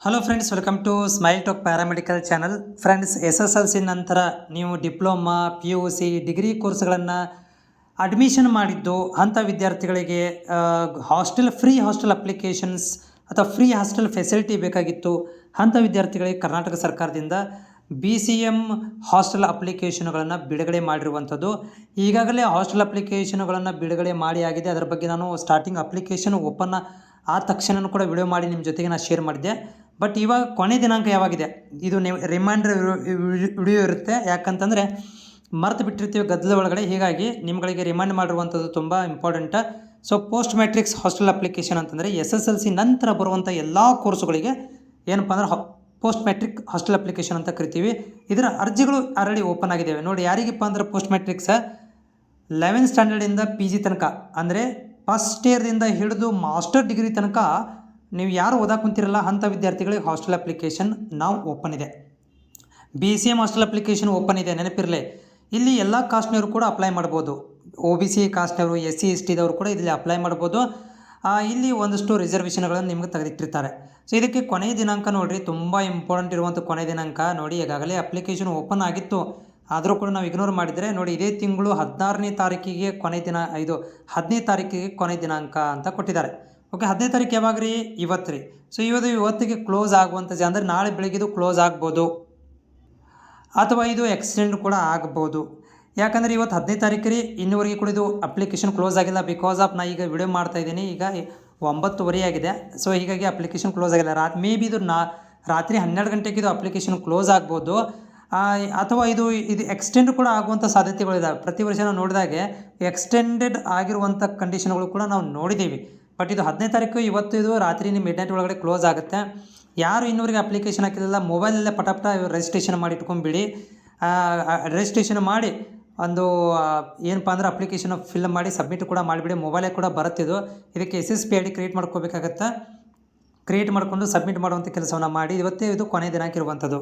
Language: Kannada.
Hello friends, welcome to smile talk paramedical channel. Friends, SSLC ನಂತರ ನೀವು ಡಿಪ್ಲೊಮಾ, PUC, ಡಿಗ್ರಿ ಕೋರ್ಸ್ಗಳನ್ನು ಅಡ್ಮಿಷನ್ ಮಾಡಿದ್ದು ಅಂಥ ವಿದ್ಯಾರ್ಥಿಗಳಿಗೆ ಫ್ರೀ ಹಾಸ್ಟೆಲ್ ಅಪ್ಲಿಕೇಶನ್ಸ್ ಅಥವಾ ಫ್ರೀ ಹಾಸ್ಟೆಲ್ ಫೆಸಿಲಿಟಿ ಬೇಕಾಗಿತ್ತು. ಅಂಥ ವಿದ್ಯಾರ್ಥಿಗಳಿಗೆ ಕರ್ನಾಟಕ ಸರ್ಕಾರದಿಂದ BCM ಹಾಸ್ಟೆಲ್ ಅಪ್ಲಿಕೇಶನ್ಗಳನ್ನು ಬಿಡುಗಡೆ ಮಾಡಿರುವಂಥದ್ದು. ಈಗಾಗಲೇ ಹಾಸ್ಟೆಲ್ ಅಪ್ಲಿಕೇಶನ್ಗಳನ್ನು ಬಿಡುಗಡೆ ಮಾಡಿ ಆಗಿದೆ. ಅದರ ಬಗ್ಗೆ ನಾನು ಸ್ಟಾರ್ಟಿಂಗ್ ಅಪ್ಲಿಕೇಶನ್ ಓಪನ್ ಆದ ತಕ್ಷಣ ಕೂಡ ವಿಡಿಯೋ ಮಾಡಿ ನಿಮ್ಮ ಜೊತೆಗೆ ನಾನು ಶೇರ್ ಮಾಡಿದ್ದೆ. ಬಟ್ ಇವಾಗ ಕೊನೆ ದಿನಾಂಕ ಯಾವಾಗಿದೆ, ಇದು ನೀವು ರಿಮೈಂಡರ್ ವಿಡಿಯೋ ಇರುತ್ತೆ. ಯಾಕಂತಂದರೆ ಮರೆತು ಬಿಟ್ಟಿರ್ತೀವಿ ಗದ್ದಲ ಒಳಗಡೆ, ಹೀಗಾಗಿ ನಿಮ್ಗಳಿಗೆ ರಿಮೈಂಡ್ ಮಾಡಿರುವಂಥದ್ದು ತುಂಬ important. So post matrix hostel application ಅಂತಂದರೆ SSLC ನಂತರ ಬರುವಂಥ ಎಲ್ಲ ಕೋರ್ಸುಗಳಿಗೆ ಏನಪ್ಪ ಅಂದ್ರೆ ಪೋಸ್ಟ್ ಮ್ಯಾಟ್ರಿಕ್ ಹಾಸ್ಟೆಲ್ ಅಪ್ಲಿಕೇಶನ್ ಅಂತ ಕರಿತೀವಿ. ಇದರ ಅರ್ಜಿಗಳು ಆಲ್ರೆಡಿ ಓಪನ್ ಆಗಿದ್ದಾವೆ. ನೋಡಿ, ಯಾರಿಗಪ್ಪ ಅಂದ್ರೆ ಪೋಸ್ಟ್ ಮ್ಯಾಟ್ರಿಕ್ಸ್ 11th ಸ್ಟ್ಯಾಂಡರ್ಡಿಂದ PG ತನಕ, ಅಂದರೆ ಫಸ್ಟ್ ಇಯರ್ದಿಂದ ಹಿಡಿದು ಮಾಸ್ಟರ್ ಡಿಗ್ರಿ ತನಕ ನೀವು ಯಾರು ಓದಕ್ಕೆ ಕುಂತಿರಲ್ಲ ಅಂಥ ವಿದ್ಯಾರ್ಥಿಗಳಿಗೆ ಹಾಸ್ಟೆಲ್ ಅಪ್ಲಿಕೇಶನ್ ನಾವು ಓಪನ್ ಇದೆ. BCM ಹಾಸ್ಟೆಲ್ ಅಪ್ಲಿಕೇಶನ್ ಓಪನ್ ಇದೆ, ನೆನಪಿರಲಿ. ಇಲ್ಲಿ ಎಲ್ಲ ಕಾಸ್ಟ್ನವರು ಕೂಡ ಅಪ್ಲೈ ಮಾಡ್ಬೋದು. OBC ಕಾಸ್ಟ್ನವರು, SC ST ದವರು ಕೂಡ ಇಲ್ಲಿ ಅಪ್ಲೈ ಮಾಡ್ಬೋದು. ಇಲ್ಲಿ ಒಂದಷ್ಟು ರಿಸರ್ವೇಷನ್ಗಳನ್ನು ನಿಮಗೆ ತೆಗೆದಿಟ್ಟಿರ್ತಾರೆ. ಸೊ ಇದಕ್ಕೆ ಕೊನೆಯ ದಿನಾಂಕ ನೋಡಿರಿ, ತುಂಬ ಇಂಪಾರ್ಟೆಂಟ್ ಇರುವಂಥ ಕೊನೆಯ ದಿನಾಂಕ. ನೋಡಿ, ಈಗಾಗಲೇ ಅಪ್ಲಿಕೇಶನ್ ಓಪನ್ ಆಗಿತ್ತು, ಆದರೂ ಕೂಡ ನಾವು ಇಗ್ನೋರ್ ಮಾಡಿದರೆ ನೋಡಿ, ಇದೇ ತಿಂಗಳು 16ನೇ ತಾರೀಕಿಗೆ ಕೊನೆಯ ದಿನ, 15ನೇ ತಾರೀಕಿಗೆ ಕೊನೆಯ ದಿನಾಂಕ ಅಂತ ಕೊಟ್ಟಿದ್ದಾರೆ. ಓಕೆ, 15ನೇ ತಾರೀಕು ಯಾವಾಗ ರೀ? ಇವತ್ತು ರೀ. ಸೊ ಇವತ್ತಿಗೆ ಕ್ಲೋಸ್ ಆಗುವಂಥದ್ದು, ಅಂದರೆ ನಾಳೆ ಬೆಳಗ್ಗೆ ಇದು ಕ್ಲೋಸ್ ಆಗ್ಬೋದು ಅಥವಾ ಇದು ಎಕ್ಸ್ಟೆಂಡ್ ಕೂಡ ಆಗ್ಬೋದು. ಯಾಕಂದರೆ ಇವತ್ತು 15ನೇ ತಾರೀಕು ರೀ, ಇನ್ನೂವರೆಗೆ ಕೂಡ ಇದು ಅಪ್ಲಿಕೇಶನ್ ಕ್ಲೋಸ್ ಆಗಿಲ್ಲ. ಬಿಕಾಸ್ ಆಫ್ ಈಗ ವಿಡಿಯೋ ಮಾಡ್ತಾ ಇದ್ದೀನಿ, ಈಗ 9:30 ಆಗಿದೆ. ಸೊ ಹೀಗಾಗಿ ಅಪ್ಲಿಕೇಶನ್ ಕ್ಲೋಸ್ ಆಗಿಲ್ಲ. ಮೇ ಬಿ ಇದು ರಾತ್ರಿ 12 ಗಂಟೆಗೆ ಇದು ಅಪ್ಲಿಕೇಶನ್ ಕ್ಲೋಸ್ ಆಗ್ಬೋದು, ಅಥವಾ ಇದು ಎಕ್ಸ್ಟೆಂಡ್ ಕೂಡ ಆಗುವಂಥ ಸಾಧ್ಯತೆಗಳಿದ್ದಾವೆ. ಪ್ರತಿ ವರ್ಷ ನಾವು ನೋಡಿದಾಗೆ ಎಕ್ಸ್ಟೆಂಡೆಡ್ ಆಗಿರುವಂಥ ಕಂಡೀಷನ್ಗಳು ಕೂಡ ನಾವು ನೋಡಿದ್ದೀವಿ. ಬಟ್ ಇದು 15ನೇ ತಾರೀಕು, ಇವತ್ತು ಇದು ರಾತ್ರಿ ಮಿಡ್ನೈಟ್ ಒಳಗಡೆ ಕ್ಲೋಸ್ ಆಗುತ್ತೆ. ಯಾರು ಇನ್ನೂವರೆಗೆ ಅಪ್ಲಿಕೇಶನ್ ಹಾಕಿಲ್ಲ, ಮೊಬೈಲಲ್ಲೇ ಪಟಪಟ ರಿಜಿಸ್ಟ್ರೇಷನ್ ಮಾಡಿ ಇಟ್ಕೊಂಡ್ಬಿಡಿ. ರಿಜಿಸ್ಟ್ರೇಷನ್ ಮಾಡಿ ಒಂದು ಏನಪ್ಪ ಅಂದ್ರೆ ಅಪ್ಲಿಕೇಶನ್ ಫಿಲ್ ಮಾಡಿ ಸಬ್ಮಿಟ್ ಕೂಡ ಮಾಡಿಬಿಡಿ. ಮೊಬೈಲೇ ಕೂಡ ಬರುತ್ತಿದ್ದು, ಇದಕ್ಕೆ SSP ID ಕ್ರಿಯೇಟ್ ಮಾಡ್ಕೋಬೇಕಾಗತ್ತೆ. ಕ್ರಿಯೇಟ್ ಮಾಡಿಕೊಂಡು ಸಬ್ಮಿಟ್ ಮಾಡುವಂಥ ಕೆಲಸವನ್ನು ಮಾಡಿ. ಇವತ್ತೇ ಇದು ಕೊನೆಯ ದಿನಾಂಕ ಇರುವಂಥದ್ದು.